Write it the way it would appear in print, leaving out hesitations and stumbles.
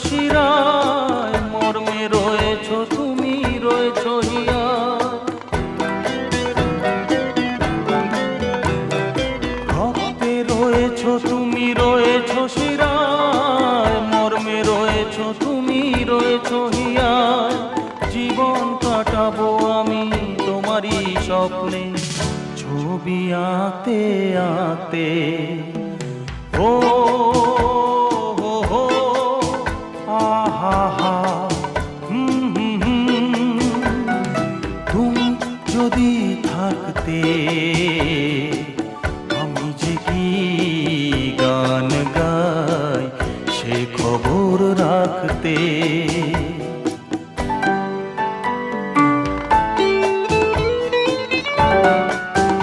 শিরায়, মর্মে রয়েছ তুমি, রয়েছ হিয়া। রক্তে রয়েছ তুমি, রয়েছ শিরায়, মর্মে রয়েছ তুমি, রয়েছ হিয়া। জীবন কাটাবো আমি তোমারই স্বপ্নে, ছবি আঁকতে আঁকতে। ও হো হো, আহা হা, তুমি যদি থাকতে, আমি যে কি গান গাই সে খবর রাখতে।